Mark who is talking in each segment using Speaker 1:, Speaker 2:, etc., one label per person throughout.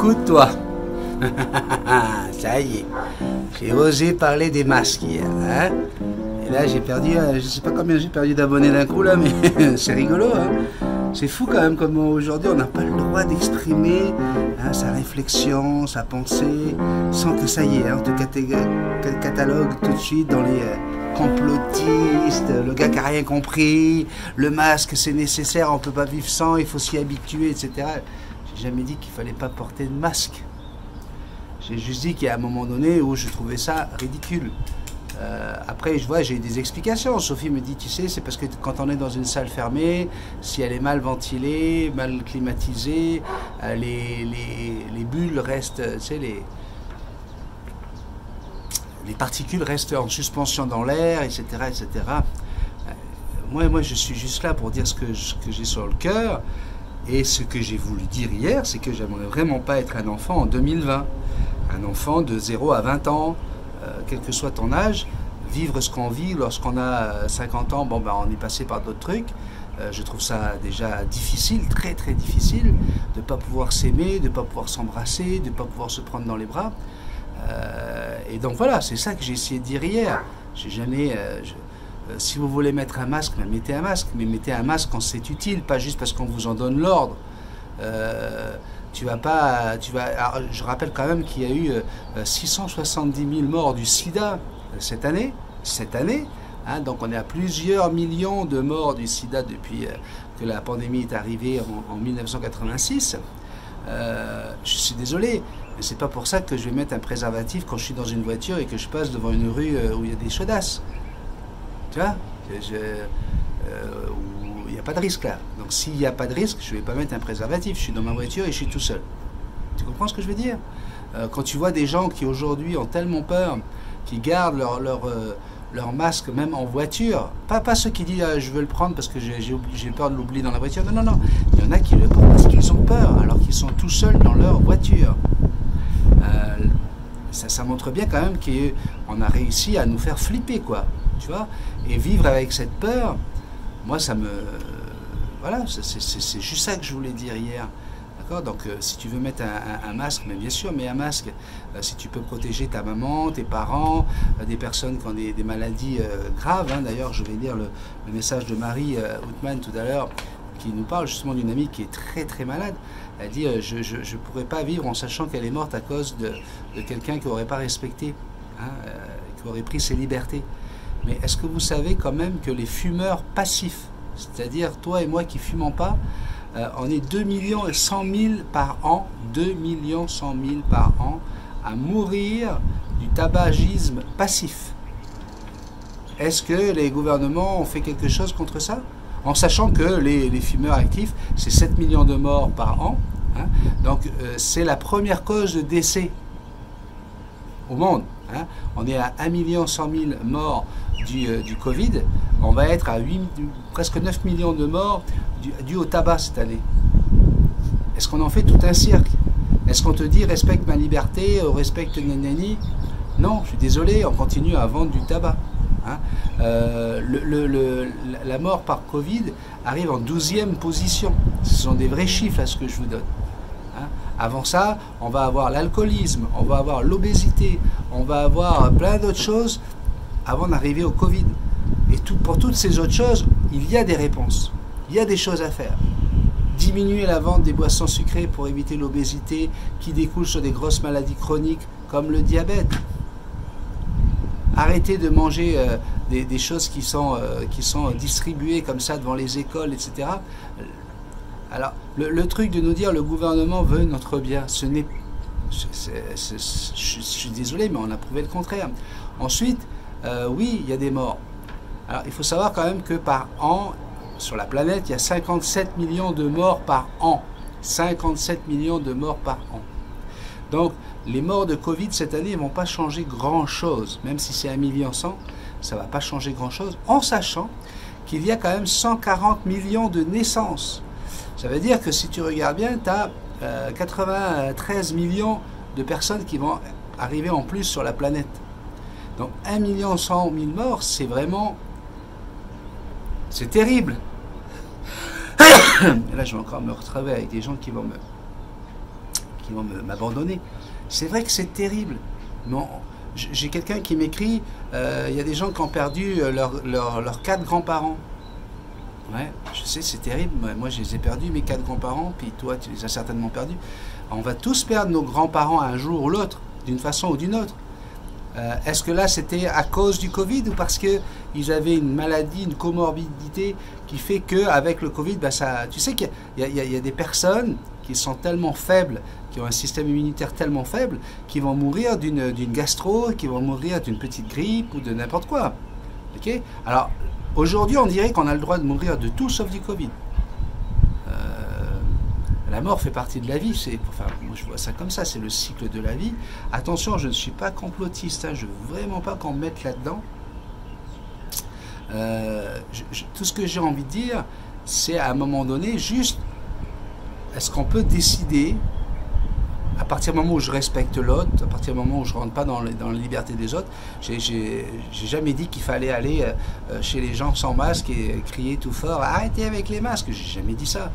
Speaker 1: Écoute, toi. Ça y est. J'ai osé parler des masques hier. Hein, et là, j'ai perdu, je sais pas combien j'ai perdu d'abonnés d'un coup, là, mais c'est rigolo. Hein. C'est fou quand même comment aujourd'hui on n'a pas le droit d'exprimer sa réflexion, sa pensée, sans que ça y est, on te catalogue tout de suite dans les complotistes, le gars qui n'a rien compris, le masque c'est nécessaire, on ne peut pas vivre sans, il faut s'y habituer, etc. J'ai jamais dit qu'il ne fallait pas porter de masque. J'ai juste dit qu'il y a un moment donné où je trouvais ça ridicule. Après, je vois, j'ai des explications. Sophie me dit, tu sais, c'est parce que quand on est dans une salle fermée, si elle est mal ventilée, mal climatisée, les bulles restent, tu sais, les particules restent en suspension dans l'air, etc., etc. Moi, je suis juste là pour dire ce que j'ai sur le cœur. Et ce que j'ai voulu dire hier, c'est que j'aimerais vraiment pas être un enfant en 2020. Un enfant de 0 à 20 ans. Quel que soit ton âge, vivre ce qu'on vit lorsqu'on a 50 ans, bon ben on est passé par d'autres trucs. Je trouve ça déjà difficile, très très difficile, de ne pas pouvoir s'aimer, de ne pas pouvoir s'embrasser, de ne pas pouvoir se prendre dans les bras. Et donc voilà, c'est ça que j'ai essayé de dire hier. J'ai jamais, si vous voulez mettre un masque, ben mettez un masque, mais mettez un masque quand c'est utile, pas juste parce qu'on vous en donne l'ordre. Tu vas pas, alors, je rappelle quand même qu'il y a eu 670 000 morts du sida cette année, hein, donc on est à plusieurs millions de morts du sida depuis que la pandémie est arrivée en 1986. Je suis désolé, mais c'est pas pour ça que je vais mettre un préservatif quand je suis dans une voiture et que je passe devant une rue où il y a des chaudasses. Tu vois, il n'y a pas de risque là. Donc s'il n'y a pas de risque, je ne vais pas mettre un préservatif. Je suis dans ma voiture et je suis tout seul. Tu comprends ce que je veux dire? Quand tu vois des gens qui aujourd'hui ont tellement peur, qui gardent leur masque même en voiture, pas ceux qui disent je veux le prendre parce que j'ai peur de l'oublier dans la voiture. Non, non, non. Il y en a qui le prennent parce qu'ils ont peur, alors qu'ils sont tout seuls dans leur voiture. Ça montre bien quand même qu'on a réussi à nous faire flipper, quoi. Tu vois? Et vivre avec cette peur, moi, ça me... Voilà, c'est juste ça que je voulais dire hier. D'accord? Donc, si tu veux mettre un masque, mais bien sûr, mets un masque. Si tu peux protéger ta maman, tes parents, des personnes qui ont des maladies graves. Hein. D'ailleurs, je vais lire le message de Marie Outman tout à l'heure, qui nous parle justement d'une amie qui est très très malade. Elle dit je ne pourrais pas vivre en sachant qu'elle est morte à cause de quelqu'un qui n'aurait pas respecté, hein, qui aurait pris ses libertés. Mais est-ce que vous savez quand même que les fumeurs passifs, c'est-à-dire toi et moi qui ne fumons pas, on est 2 100 000 par an, 2 100 000 par an, à mourir du tabagisme passif. Est-ce que les gouvernements ont fait quelque chose contre ça? En sachant que les fumeurs actifs, c'est 7 millions de morts par an. Hein, donc c'est la première cause de décès au monde. Hein. On est à 1 100 000 morts du Covid. On va être à presque 9 millions de morts dû au tabac cette année. Est-ce qu'on en fait tout un cirque? Est-ce qu'on te dit respecte ma liberté, respecte nanani? Non, je suis désolé, on continue à vendre du tabac. Hein. La mort par Covid arrive en 12e position. Ce sont des vrais chiffres à ce que je vous donne. Hein. Avant ça, on va avoir l'alcoolisme, on va avoir l'obésité, on va avoir plein d'autres choses avant d'arriver au Covid. Et pour toutes ces autres choses, il y a des réponses. Il y a des choses à faire. Diminuer la vente des boissons sucrées pour éviter l'obésité qui découle sur des grosses maladies chroniques comme le diabète. Arrêter de manger des choses qui sont distribuées comme ça devant les écoles, etc. Alors, le truc de nous dire le gouvernement veut notre bien, ce n'est... Je suis désolé, mais on a prouvé le contraire. Ensuite, oui, il y a des morts. Alors, il faut savoir quand même que par an, sur la planète, il y a 57 millions de morts par an. 57 millions de morts par an. Donc, les morts de Covid cette année ne vont pas changer grand-chose. Même si c'est 1 million 100, ça ne va pas changer grand-chose, en sachant qu'il y a quand même 140 millions de naissances. Ça veut dire que si tu regardes bien, tu as 93 millions de personnes qui vont arriver en plus sur la planète. Donc 1 100 000 morts, c'est vraiment... c'est terrible. Et là, je vais encore me retrouver avec des gens qui vont qui vont m'abandonner. C'est vrai que c'est terrible. J'ai quelqu'un qui m'écrit, il y a des gens qui ont perdu leurs 4 grands-parents. Ouais, je sais, c'est terrible. Moi, je les ai perdus, mes 4 grands-parents, puis toi, tu les as certainement perdus. On va tous perdre nos grands-parents un jour ou l'autre, d'une façon ou d'une autre. Est-ce que là, c'était à cause du Covid ou parce qu'ils avaient une maladie, une comorbidité qui fait qu'avec le Covid, bah ça, tu sais qu'il y a des personnes qui sont tellement faibles, qui ont un système immunitaire tellement faible, qui vont mourir d'une gastro, qui vont mourir d'une petite grippe ou de n'importe quoi. Okay. Alors, aujourd'hui, on dirait qu'on a le droit de mourir de tout sauf du Covid. La mort fait partie de la vie, enfin, moi je vois ça comme ça, c'est le cycle de la vie. Attention, je ne suis pas complotiste, hein, je ne veux vraiment pas qu'on me mette là-dedans. Tout ce que j'ai envie de dire, c'est à un moment donné, juste, est-ce qu'on peut décider, à partir du moment où je respecte l'autre, à partir du moment où je ne rentre pas dans la liberté des autres, j'ai jamais dit qu'il fallait aller chez les gens sans masque et crier tout fort « Arrêtez avec les masques !» J'ai jamais dit ça.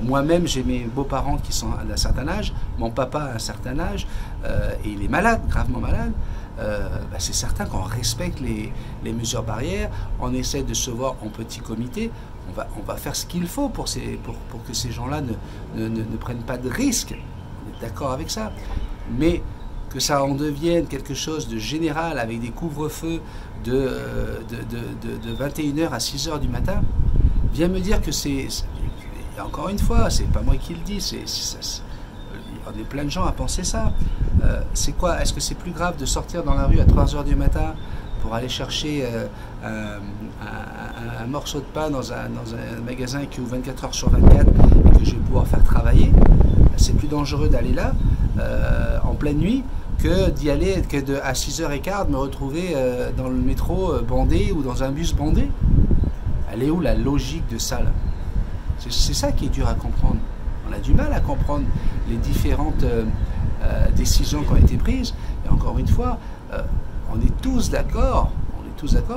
Speaker 1: Moi-même, j'ai mes beaux-parents qui sont d'un certain âge, mon papa a un certain âge, et il est malade, gravement malade. Bah c'est certain qu'on respecte les mesures barrières, on essaie de se voir en petit comité, on va faire ce qu'il faut pour que ces gens-là ne prennent pas de risques. On est d'accord avec ça, mais que ça en devienne quelque chose de général avec des couvre-feux de 21h à 6h du matin, viens me dire que c'est... Encore une fois, c'est pas moi qui le dis, il y a plein de gens à penser ça. C'est quoi? Est-ce que c'est plus grave de sortir dans la rue à 3h du matin pour aller chercher un morceau de pain dans un magasin qui ouvre 24 heures sur 24 et que je vais pouvoir faire travailler? C'est plus dangereux d'aller là en pleine nuit que d'y aller à 6h15 me retrouver dans le métro bandé ou dans un bus bandé. Elle est où la logique de ça là? C'est ça qui est dur à comprendre. On a du mal à comprendre les différentes décisions qui ont été prises. Et encore une fois, on est tous d'accord.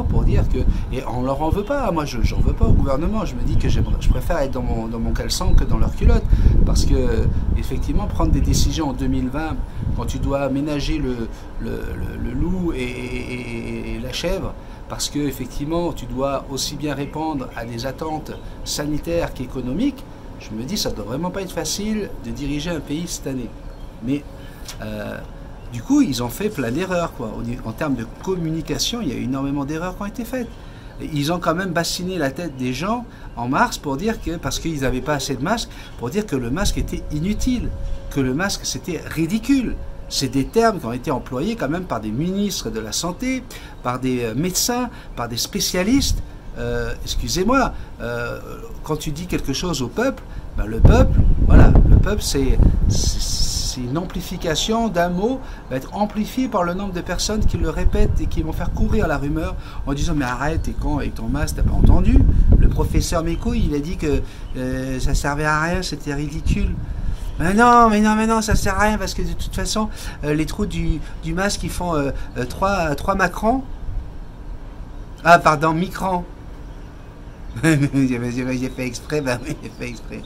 Speaker 1: Pour dire que... Et on ne leur en veut pas. Moi, je n'en veux pas au gouvernement. Je me dis que je préfère être dans mon caleçon que dans leur culotte. Parce que, effectivement, prendre des décisions en 2020, quand tu dois ménager le loup et la chèvre, parce que effectivement, tu dois aussi bien répondre à des attentes sanitaires qu'économiques, je me dis ça ne doit vraiment pas être facile de diriger un pays cette année. Mais du coup, ils ont fait plein d'erreurs, quoi. En termes de communication, il y a énormément d'erreurs qui ont été faites. Ils ont quand même bassiné la tête des gens en mars pour dire que, parce qu'ils n'avaient pas assez de masques, pour dire que le masque était inutile, que le masque c'était ridicule. C'est des termes qui ont été employés quand même par des ministres de la Santé, par des médecins, par des spécialistes. Excusez-moi, quand tu dis quelque chose au peuple, ben le peuple, voilà, le peuple c'est une amplification d'un mot, va être amplifié par le nombre de personnes qui le répètent et qui vont faire courir la rumeur en disant mais arrête, t'es con avec ton masque, t'as pas entendu? Le professeur Méco, il a dit que ça servait à rien, c'était ridicule. Mais non, ça sert à rien parce que de toute façon, les trous du masque, ils font 3 macrons. Ah, pardon, microns. J'ai fait exprès, ben oui, j'ai fait exprès.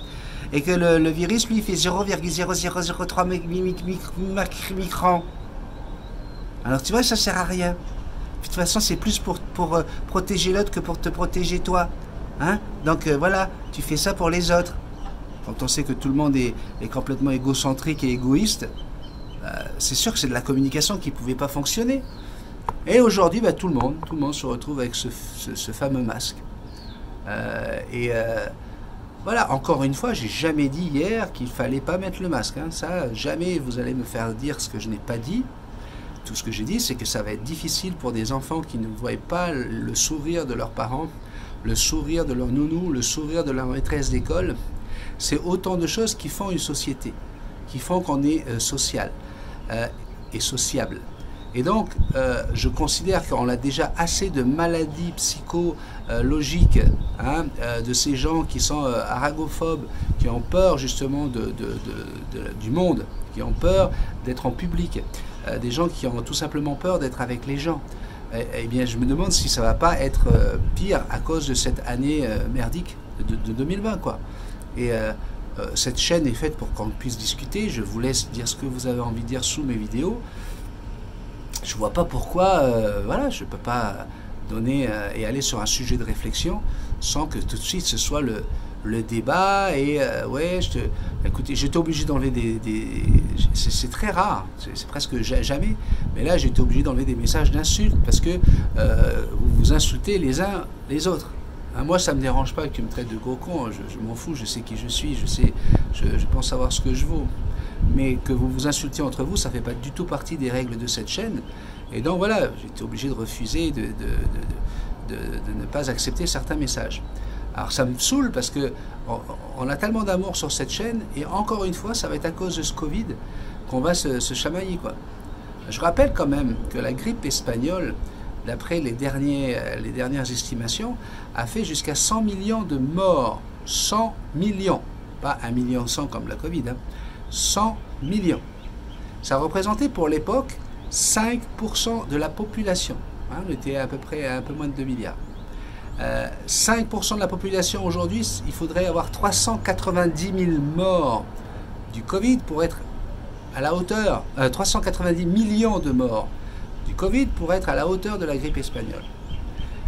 Speaker 1: Et que le virus, lui, il fait 0,0003 microns. Alors, tu vois, ça sert à rien. De toute façon, c'est plus pour protéger l'autre que pour te protéger toi. Hein? Donc, voilà, tu fais ça pour les autres. Quand on sait que tout le monde est complètement égocentrique et égoïste, c'est sûr que c'est de la communication qui ne pouvait pas fonctionner. Et aujourd'hui, tout le monde se retrouve avec ce fameux masque. Voilà, encore une fois, j'ai jamais dit hier qu'il ne fallait pas mettre le masque. Hein. Ça, jamais vous allez me faire dire ce que je n'ai pas dit. Tout ce que j'ai dit, c'est que ça va être difficile pour des enfants qui ne voient pas le sourire de leurs parents, le sourire de leur nounou, le sourire de leur maîtresse d'école. C'est autant de choses qui font une société, qui font qu'on est social et sociable. Et donc, je considère qu'on a déjà assez de maladies psychologiques, hein, de ces gens qui sont aragophobes, qui ont peur justement du monde, qui ont peur d'être en public, des gens qui ont tout simplement peur d'être avec les gens. Eh bien, je me demande si ça ne va pas être pire à cause de cette année merdique de 2020, quoi. Et cette chaîne est faite pour qu'on puisse discuter. Je vous laisse dire ce que vous avez envie de dire sous mes vidéos. Je vois pas pourquoi, voilà, je peux pas donner et aller sur un sujet de réflexion sans que tout de suite ce soit le débat et ouais, écoutez, j'étais obligé d'enlever c'est très rare, c'est presque jamais, mais là j'étais obligé d'enlever des messages d'insultes parce que vous vous insultez les uns les autres. Hein, moi ça me dérange pas qu'ils me traitent de gros con, je m'en fous, je sais qui je suis, je pense savoir ce que je vaux. Mais que vous vous insultiez entre vous, ça fait pas du tout partie des règles de cette chaîne. Et donc voilà, j'étais obligé de refuser, de ne pas accepter certains messages. Alors ça me saoule parce que on a tellement d'amour sur cette chaîne et encore une fois, ça va être à cause de ce Covid qu'on va se chamailler, quoi. Je rappelle quand même que la grippe espagnole, d'après les dernières estimations, a fait jusqu'à 100 millions de morts. 100 millions. Pas 1,1 million comme la Covid, hein. 100 millions. Ça représentait pour l'époque 5% de la population. Hein, on était à peu près à un peu moins de 2 milliards. 5% de la population aujourd'hui, il faudrait avoir 390 000 morts du Covid pour être à la hauteur, 390 millions de morts du Covid pour être à la hauteur de la grippe espagnole.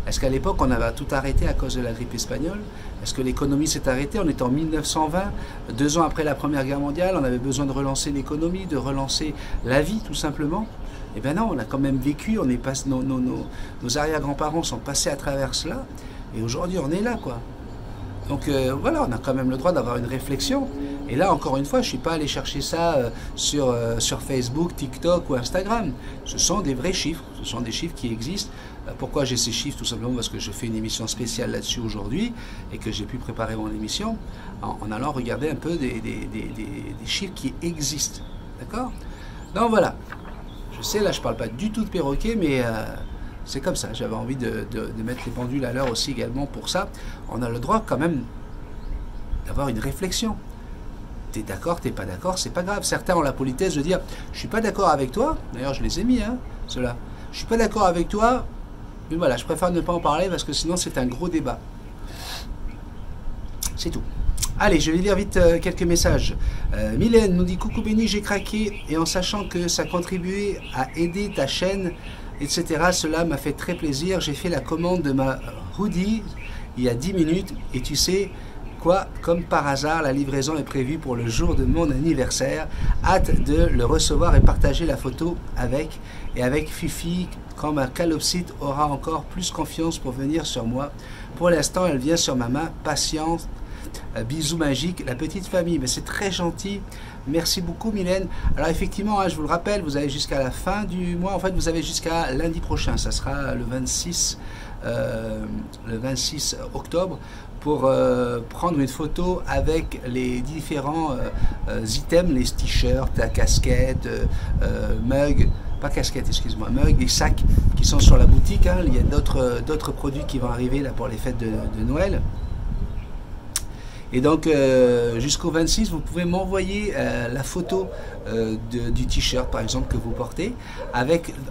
Speaker 1: Est-ce qu'à l'époque, on avait tout arrêté à cause de la grippe espagnole? Est-ce que l'économie s'est arrêtée? On était en 1920, 2 ans après la Première Guerre mondiale, on avait besoin de relancer l'économie, de relancer la vie, tout simplement. Eh bien non, on a quand même vécu, nos arrière-grands-parents sont passés à travers cela, et aujourd'hui, on est là, quoi. Donc voilà, on a quand même le droit d'avoir une réflexion. Et là, encore une fois, je ne suis pas allé chercher ça sur Facebook, TikTok ou Instagram. Ce sont des vrais chiffres, ce sont des chiffres qui existent. Pourquoi j'ai ces chiffres? Tout simplement parce que je fais une émission spéciale là-dessus aujourd'hui et que j'ai pu préparer mon émission en allant regarder un peu des chiffres qui existent. D'accord? Donc voilà. Je sais, là, je ne parle pas du tout de perroquet, mais c'est comme ça. J'avais envie de mettre les pendules à l'heure aussi également pour ça. On a le droit quand même d'avoir une réflexion. T'es d'accord, t'es pas d'accord, c'est pas grave. Certains ont la politesse de dire je suis pas d'accord avec toi. D'ailleurs, je les ai mis, hein, ceux-là. Je suis pas d'accord avec toi, mais voilà, je préfère ne pas en parler parce que sinon c'est un gros débat. C'est tout. Allez, je vais lire vite quelques messages. Mylène nous dit coucou Béni, j'ai craqué et en sachant que ça contribuait à aider ta chaîne, etc. Cela m'a fait très plaisir. J'ai fait la commande de ma hoodie il y a 10 minutes et tu sais quoi, comme par hasard, la livraison est prévue pour le jour de mon anniversaire. Hâte de le recevoir et partager la photo avec Fifi quand ma calopsite aura encore plus confiance pour venir sur moi. Pour l'instant, elle vient sur ma main, patiente. Bisous magiques, la petite famille. Mais c'est très gentil. Merci beaucoup, Mylène. Alors effectivement, hein, je vous le rappelle, vous avez jusqu'à la fin du mois. En fait, vous avez jusqu'à lundi prochain. Ça sera le 26 octobre pour prendre une photo avec les différents items, les t-shirts, la casquette, mug, pas casquette, excuse-moi, mug, les sacs qui sont sur la boutique. Hein. Il y a d'autres produits qui vont arriver là pour les fêtes de Noël. Et donc, jusqu'au 26, vous pouvez m'envoyer la photo du t-shirt, par exemple, que vous portez.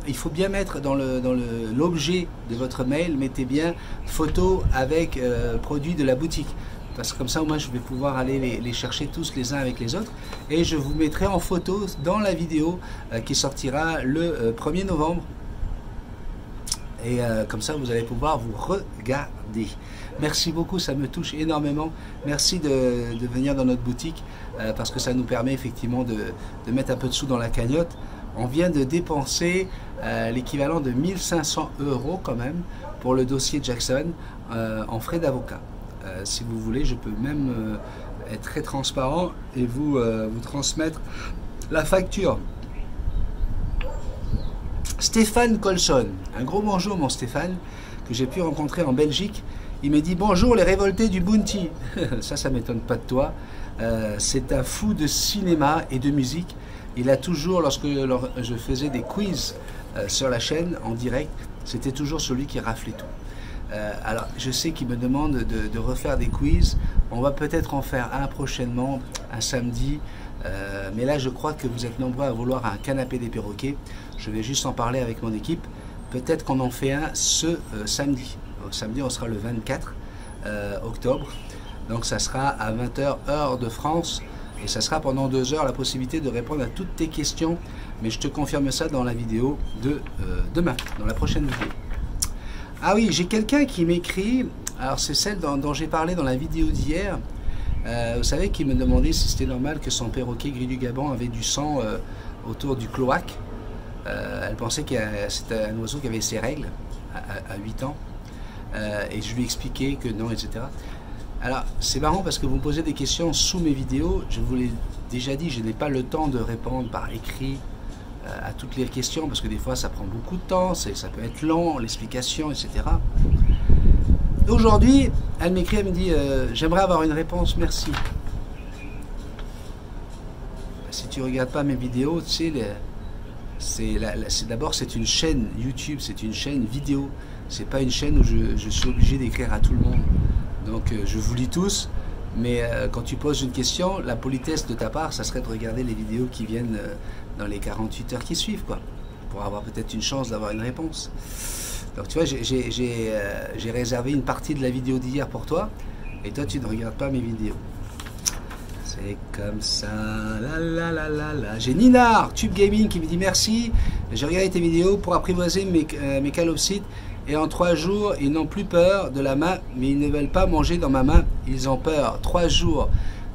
Speaker 1: Il faut bien mettre dans l'objet de votre mail, mettez bien photo avec produit de la boutique. Parce que comme ça, moi, je vais pouvoir aller les chercher tous les uns avec les autres. Et je vous mettrai en photo dans la vidéo qui sortira le 1er novembre. Et comme ça, vous allez pouvoir vous regarder. Merci beaucoup, ça me touche énormément. Merci de venir dans notre boutique parce que ça nous permet effectivement de mettre un peu de sous dans la cagnotte. On vient de dépenser l'équivalent de 1500 € quand même pour le dossier Jackson en frais d'avocat. Si vous voulez, je peux même être très transparent et vous transmettre la facture. Stéphane Colson, un gros bonjour mon Stéphane, que j'ai pu rencontrer en Belgique. Il me dit bonjour les révoltés du Bounty. Ça m'étonne pas de toi. C'est un fou de cinéma et de musique. Il a toujours, lorsque je faisais des quiz sur la chaîne en direct, c'était toujours celui qui raflait tout. Alors je sais qu'il me demande de refaire des quiz. On va peut-être en faire un prochainement, un samedi. Mais là je crois que vous êtes nombreux à vouloir un canapé des perroquets. Je vais juste en parler avec mon équipe. Peut-être qu'on en fait un ce samedi. Samedi, on sera le 24 octobre. Donc ça sera à 20h heure de France. Et ça sera pendant 2 heures la possibilité de répondre à toutes tes questions. Mais je te confirme ça dans la vidéo de demain, dans la prochaine vidéo. Ah oui, j'ai quelqu'un qui m'écrit. Alors c'est celle dont j'ai parlé dans la vidéo d'hier. Vous savez, qui me demandait si c'était normal que son perroquet gris du Gabon avait du sang autour du cloaque. Elle pensait que c'était un oiseau qui avait ses règles à 8 ans. Et je lui expliquais que non, etc. Alors, c'est marrant parce que vous me posez des questions sous mes vidéos. Je vous l'ai déjà dit, je n'ai pas le temps de répondre par écrit à toutes les questions parce que des fois, ça prend beaucoup de temps, ça peut être long, l'explication, etc. Aujourd'hui, elle m'écrit, elle me dit j'aimerais avoir une réponse, merci. Si tu ne regardes pas mes vidéos, tu sais, d'abord, c'est une chaîne YouTube, c'est une chaîne vidéo. C'est pas une chaîne où je suis obligé d'écrire à tout le monde. Donc je vous lis tous, mais quand tu poses une question, la politesse de ta part, ça serait de regarder les vidéos qui viennent dans les 48 heures qui suivent, quoi, pour avoir peut-être une chance d'avoir une réponse. Donc tu vois, j'ai réservé une partie de la vidéo d'hier pour toi, et toi tu ne regardes pas mes vidéos. C'est comme ça, la. J'ai Ninard, Tube Gaming qui me dit merci, j'ai regardé tes vidéos pour apprivoiser mes calopsites. Et en 3 jours, ils n'ont plus peur de la main, mais ils ne veulent pas manger dans ma main, ils ont peur. 3 jours.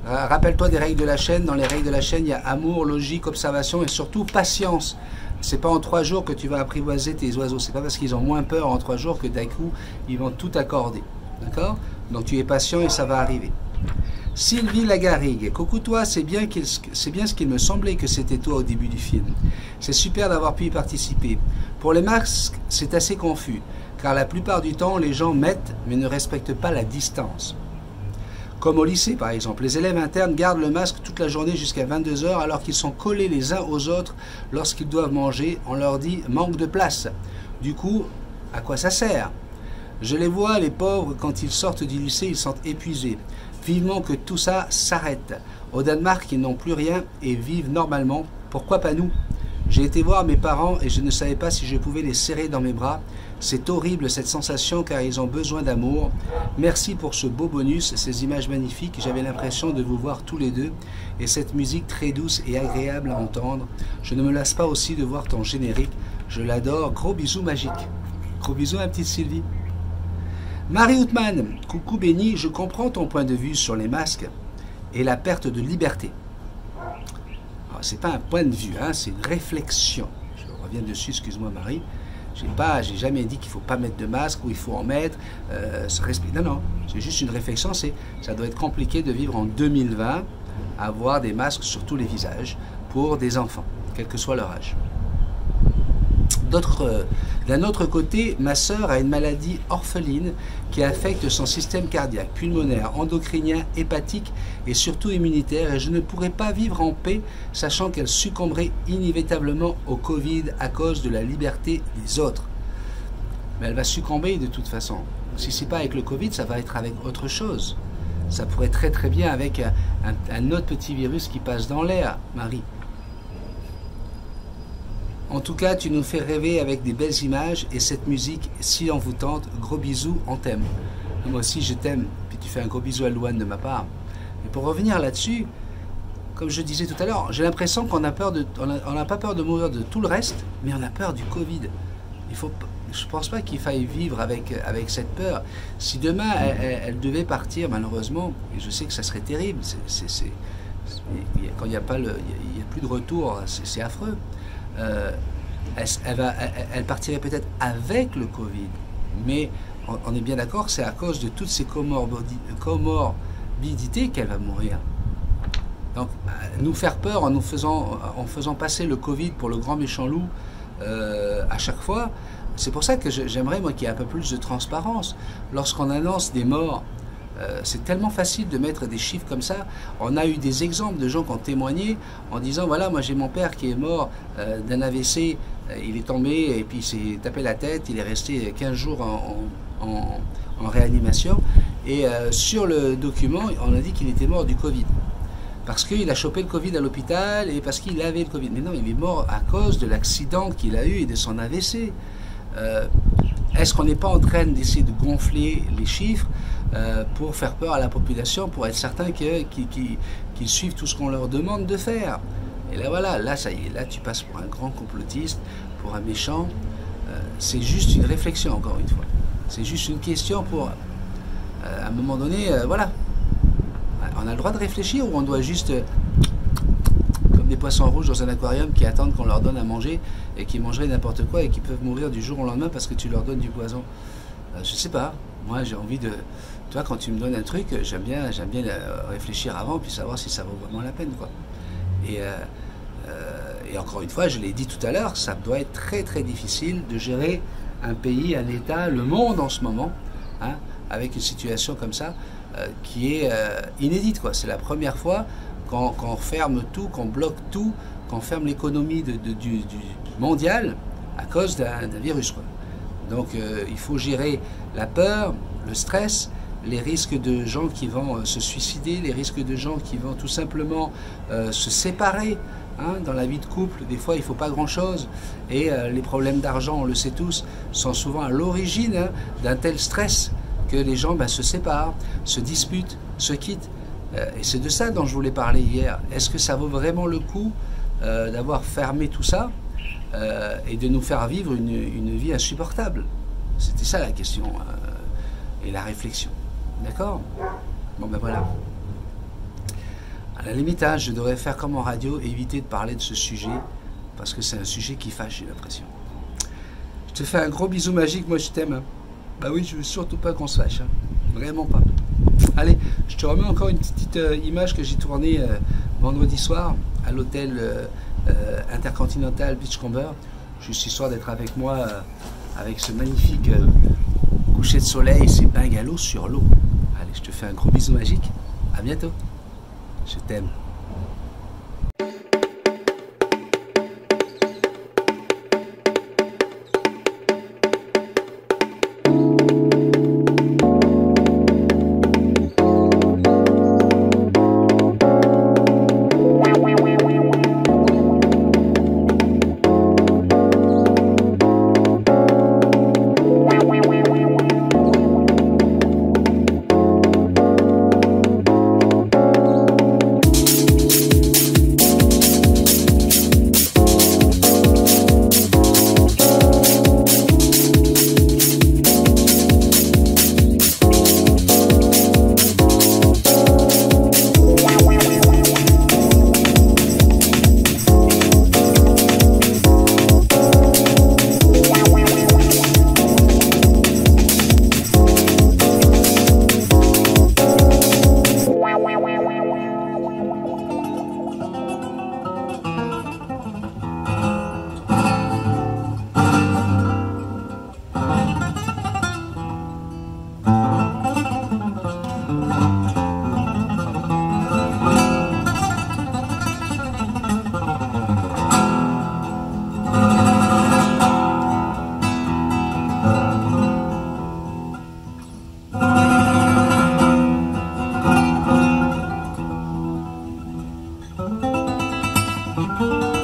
Speaker 1: Rappelle-toi des règles de la chaîne. Dans les règles de la chaîne, il y a amour, logique, observation et surtout patience. C'est pas en 3 jours que tu vas apprivoiser tes oiseaux. C'est pas parce qu'ils ont moins peur en 3 jours que d'un coup, ils vont tout accorder. D'accord? Donc tu es patient et ça va arriver. Sylvie Lagarrigue, coucou toi, c'est bien ce qu'il me semblait que c'était toi au début du film. C'est super d'avoir pu y participer. Pour les masques, c'est assez confus, car la plupart du temps, les gens mettent mais ne respectent pas la distance. Comme au lycée par exemple, les élèves internes gardent le masque toute la journée jusqu'à 22 h alors qu'ils sont collés les uns aux autres lorsqu'ils doivent manger. On leur dit manque de place. Du coup, à quoi ça sert? Je les vois, les pauvres, quand ils sortent du lycée, ils sont épuisés. Vivement que tout ça s'arrête. Au Danemark, ils n'ont plus rien et vivent normalement. Pourquoi pas nous? J'ai été voir mes parents et je ne savais pas si je pouvais les serrer dans mes bras. C'est horrible cette sensation car ils ont besoin d'amour. Merci pour ce beau bonus, ces images magnifiques. J'avais l'impression de vous voir tous les deux et cette musique très douce et agréable à entendre. Je ne me lasse pas aussi de voir ton générique. Je l'adore. Gros bisous magiques. Gros bisous à petite Sylvie. Marie Outman, coucou Béni, je comprends ton point de vue sur les masques et la perte de liberté. C'est pas un point de vue, hein, c'est une réflexion. Je reviens dessus, excuse-moi Marie. J'ai jamais dit qu'il faut pas mettre de masque ou il faut en mettre. Non, non, c'est juste une réflexion. Ça doit être compliqué de vivre en 2020, avoir des masques sur tous les visages pour des enfants, quel que soit leur âge. D'un autre côté, ma sœur a une maladie orpheline qui affecte son système cardiaque, pulmonaire, endocrinien, hépatique et surtout immunitaire et je ne pourrais pas vivre en paix sachant qu'elle succomberait inévitablement au Covid à cause de la liberté des autres. Mais elle va succomber de toute façon. Si ce n'est pas avec le Covid, ça va être avec autre chose. Ça pourrait être très bien avec un autre petit virus qui passe dans l'air, Marie. En tout cas, tu nous fais rêver avec des belles images et cette musique si envoûtante. Gros bisous, on t'aime. Moi aussi, je t'aime. Puis tu fais un gros bisou à Louane de ma part. Mais pour revenir là-dessus, comme je disais tout à l'heure, j'ai l'impression qu'on a peur on n'a pas peur de mourir de tout le reste, mais on a peur du Covid. Je ne pense pas qu'il faille vivre avec cette peur. Si demain, elle devait partir, malheureusement, et je sais que ça serait terrible, quand il n'y a plus de retour, c'est affreux. Elle partirait peut-être avec le Covid, mais on est bien d'accord, c'est à cause de toutes ces comorbidités qu'elle va mourir. Donc, nous faire peur en faisant passer le Covid pour le grand méchant loup à chaque fois, c'est pour ça que j'aimerais, moi, qu'il y ait un peu plus de transparence. Lorsqu'on annonce des morts, c'est tellement facile de mettre des chiffres comme ça. On a eu des exemples de gens qui ont témoigné en disant voilà, moi j'ai mon père qui est mort d'un AVC, il est tombé et puis il s'est tapé la tête, il est resté 15 jours en réanimation et sur le document on a dit qu'il était mort du Covid parce qu'il a chopé le Covid à l'hôpital et parce qu'il avait le Covid. Mais non, il est mort à cause de l'accident qu'il a eu et de son AVC. Est-ce qu'on n'est pas en train d'essayer de gonfler les chiffres pour faire peur à la population, pour être certain qu'ils suivent tout ce qu'on leur demande de faire? Et là voilà, là ça y est, là tu passes pour un grand complotiste, pour un méchant. C'est juste une réflexion, encore une fois. C'est juste une question pour, à un moment donné, voilà. On a le droit de réfléchir ou on doit juste, comme des poissons rouges dans un aquarium qui attendent qu'on leur donne à manger et qui mangeraient n'importe quoi et qui peuvent mourir du jour au lendemain parce que tu leur donnes du poison? Je sais pas. Moi, j'ai envie de... Tu vois, quand tu me donnes un truc, j'aime bien réfléchir avant puis savoir si ça vaut vraiment la peine, quoi. Et encore une fois, je l'ai dit tout à l'heure, ça doit être très très difficile de gérer un pays, un État, le monde en ce moment, hein, avec une situation comme ça qui est inédite, quoi. C'est la première fois qu'on ferme tout, qu'on bloque tout, qu'on ferme l'économie du mondial à cause d'un virus, quoi. Donc il faut gérer la peur, le stress, les risques de gens qui vont se suicider, les risques de gens qui vont tout simplement se séparer. Hein, dans la vie de couple, des fois, il ne faut pas grand-chose. Et les problèmes d'argent, on le sait tous, sont souvent à l'origine, hein, d'un tel stress que les gens se séparent, se disputent, se quittent. Et c'est de ça dont je voulais parler hier. Est-ce que ça vaut vraiment le coup d'avoir fermé tout ça et de nous faire vivre une vie insupportable? C'était ça la question et la réflexion. D'accord? Bon ben voilà. À la limite, hein, je devrais faire comme en radio, éviter de parler de ce sujet, parce que c'est un sujet qui fâche, j'ai l'impression. Je te fais un gros bisou magique, moi je t'aime. Hein. Bah oui, je veux surtout pas qu'on se fâche, hein. Vraiment pas. Allez, je te remets encore une petite image que j'ai tournée vendredi soir à l'hôtel Intercontinental Beachcomber, juste histoire d'être avec moi avec ce magnifique coucher de soleil, ces bungalows sur l'eau. Allez, je te fais un gros bisou magique, à bientôt. Je t'aime.
Speaker 2: Thank you.